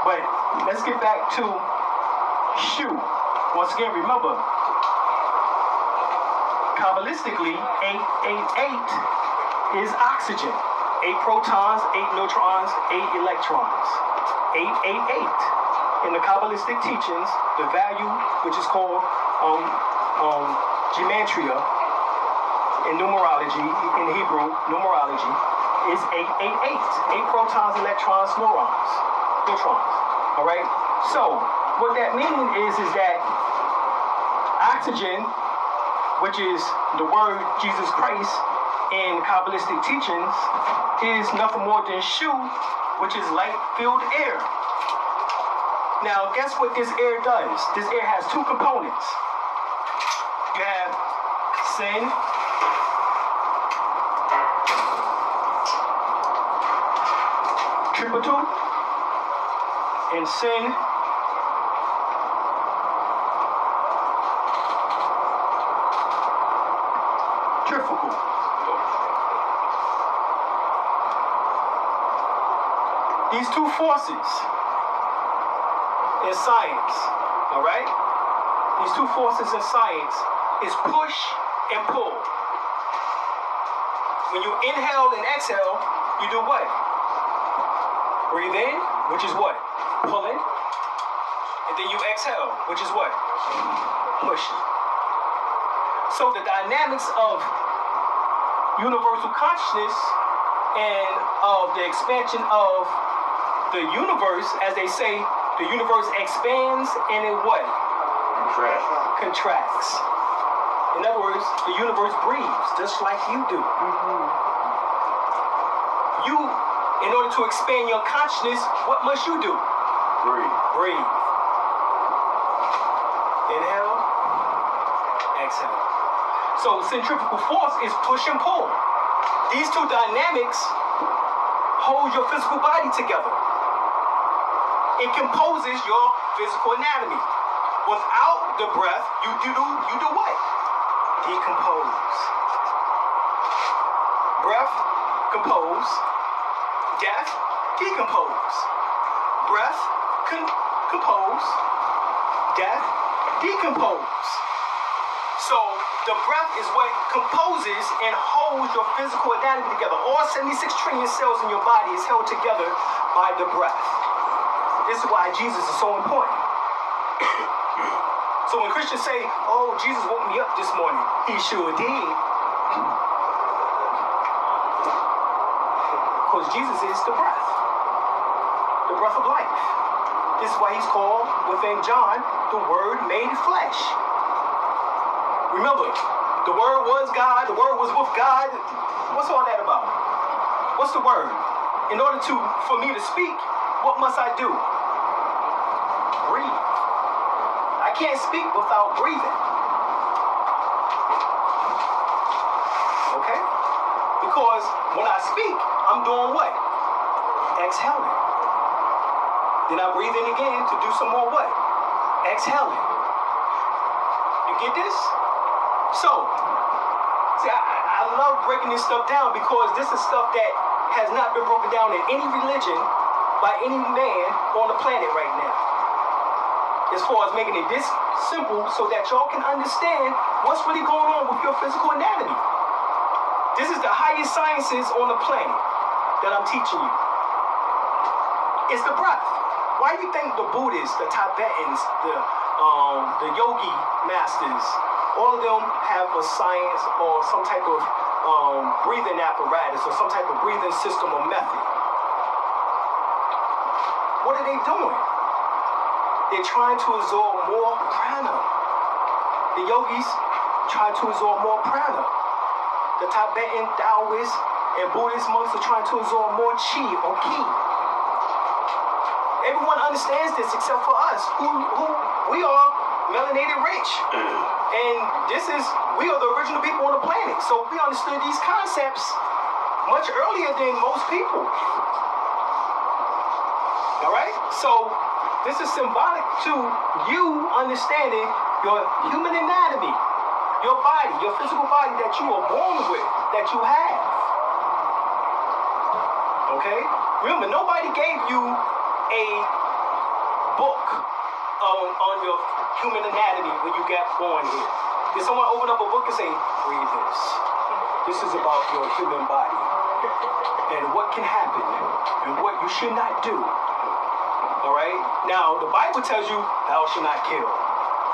But let's get back to SHU. Once again, remember, Kabbalistically, 888 is oxygen. 8 protons, 8 neutrons, 8 electrons. 888. In the Kabbalistic teachings, the value, which is called gematria in numerology, in Hebrew, numerology, is 888. 8 protons, electrons, neutrons. All right? So, what that means is that oxygen, which is the word Jesus Christ in Kabbalistic teachings, is nothing more than SHU, which is light-filled air. Now, guess what this air does? This air has 2 components. You have sin, triple, and sin, trifugal. These 2 forces in science, all right? These 2 forces in science is push and pull. When you inhale and exhale, you do what? Breathe in, which is what? Pulling. And then you exhale, which is what? Pushing. So the dynamics of universal consciousness and of the expansion of the universe, as they say, the universe expands and it what? Contracts. In other words, the universe breathes just like you do. You, in order to expand your consciousness, what must you do? Breathe. Inhale, exhale. So centrifugal force is push and pull. These 2 dynamics hold your physical body together. It composes your physical anatomy. Without the breath, you do what? Decompose. Breath, compose. Death, decompose. Breath, compose. Death, decompose. So the breath is what composes and holds your physical anatomy together. All 76 trillion cells in your body is held together by the breath. This is why Jesus is so important. So when Christians say, oh, Jesus woke me up this morning, he sure did. Because Jesus is the breath of life. This is why he's called, within John, the Word made flesh. Remember, the Word was God, the Word was with God. What's all that about? What's the Word? In order for me to speak, what must I do? Breathe. I can't speak without breathing. Okay? Because when I speak, I'm doing what? Exhaling. Then I breathe in again to do some more what? Exhaling. You get this? So, see, I love breaking this stuff down because this is stuff that has not been broken down in any religion by any man on the planet right now. As far as making it this simple so that y'all can understand what's really going on with your physical anatomy. This is the highest sciences on the planet that I'm teaching you. It's the breath. Why do you think the Buddhists, the Tibetans, the yogi masters, all of them have a science or some type of breathing apparatus or some type of breathing system or method? What are they doing? They're trying to absorb more prana. The yogis trying to absorb more prana. The Tibetan Taoists and Buddhist monks are trying to absorb more chi or ki. Everyone understands this except for us, who we are melanated rich. And we are the original people on the planet. So we understood these concepts much earlier than most people. All right? So this is symbolic to you understanding your human anatomy, your body, your physical body that you were born with, that you have. Okay? Remember, nobody gave you a book on your human anatomy when you got born here? Did someone open up a book and say, read this? This is about your human body and what can happen and what you should not do. All right? Now, the Bible tells you, thou shalt not kill.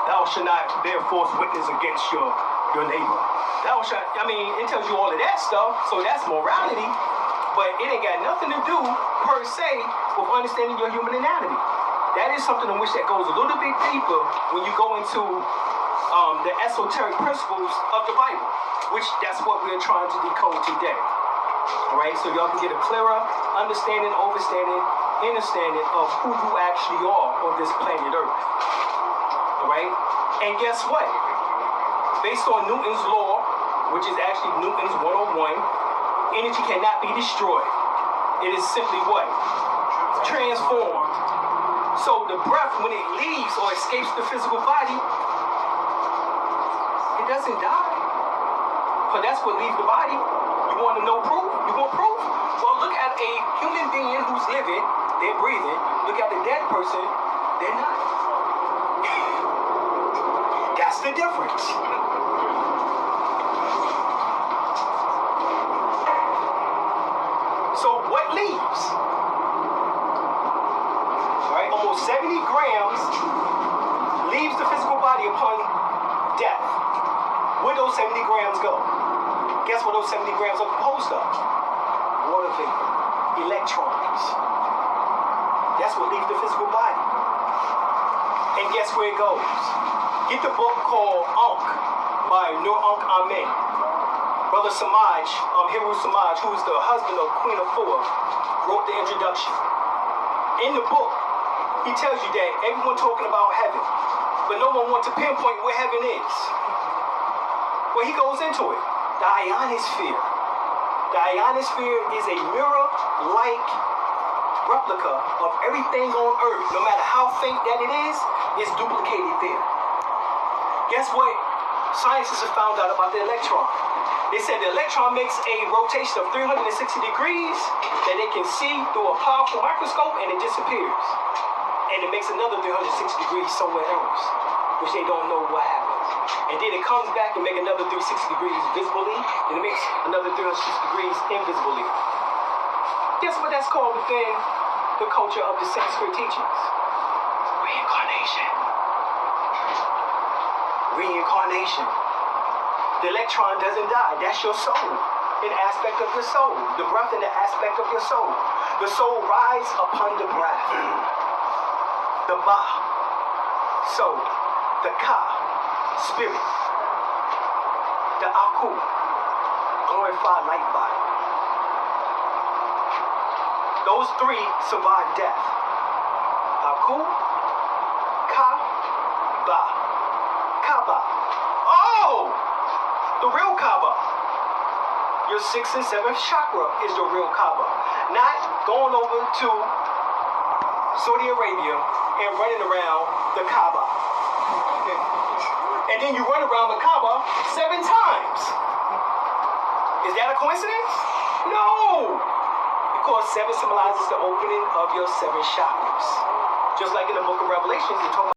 Thou shalt not bear false witness against your neighbor. Thou shalt, it tells you all of that stuff, so that's morality, but it ain't got nothing to do, per se, with understanding your human anatomy. That is something in which that goes a little bit deeper when you go into the esoteric principles of the Bible, which that's what we're trying to decode today. All right, so y'all can get a clearer understanding, understanding of who you actually are on this planet Earth. All right, and guess what? Based on Newton's law, which is actually Newton's 101, energy cannot be destroyed. It is simply what? Transformed. So the breath, when it leaves or escapes the physical body, it doesn't die. But that's what leaves the body. You want to know proof? You want proof? Well, look at a human being who's living, they're breathing. Look at the dead person, they're not. That's the difference. So what leaves? Right? Almost 70 grams leaves the physical body upon death. Where those 70 grams go? Guess what those 70 grams are composed of? Water vapor, electrons. That's what leaves the physical body. And guess where it goes? Get the book called Ankh by Nur Ankh Amen. Brother Samaj, Hiru Samaj, who is the husband of Queen Afua, wrote the introduction. In the book, he tells you that everyone talking about heaven, but no one wants to pinpoint where heaven is. Well, he goes into it. The ionosphere. The ionosphere is a mirror-like replica of everything on Earth. No matter how faint that it is duplicated there. Guess what? Scientists have found out about the electron. They said the electron makes a rotation of 360 degrees that they can see through a powerful microscope, and it disappears. And it makes another 360 degrees somewhere else, which they don't know what happens. And then it comes back and makes another 360 degrees visibly, and it makes another 360 degrees invisibly. Guess what that's called within the culture of the Sanskrit teachings? Reincarnation. Reincarnation. The electron doesn't die. That's your soul. An aspect of your soul. The breath in the aspect of your soul. The soul rides upon the breath. The Ba, soul. The Ka, spirit. The Aku, glorified light body. Those three survive death. Aku, Ka, Ba. Kaaba. Oh! The real Kaaba. Your 6th and 7th chakra is the real Kaaba. Not going over to Saudi Arabia and running around the Kaaba. Okay. And then you run around the Kaaba 7 times. Is that a coincidence? No! Because 7 symbolizes the opening of your 7 chakras. Just like in the book of Revelations, it talks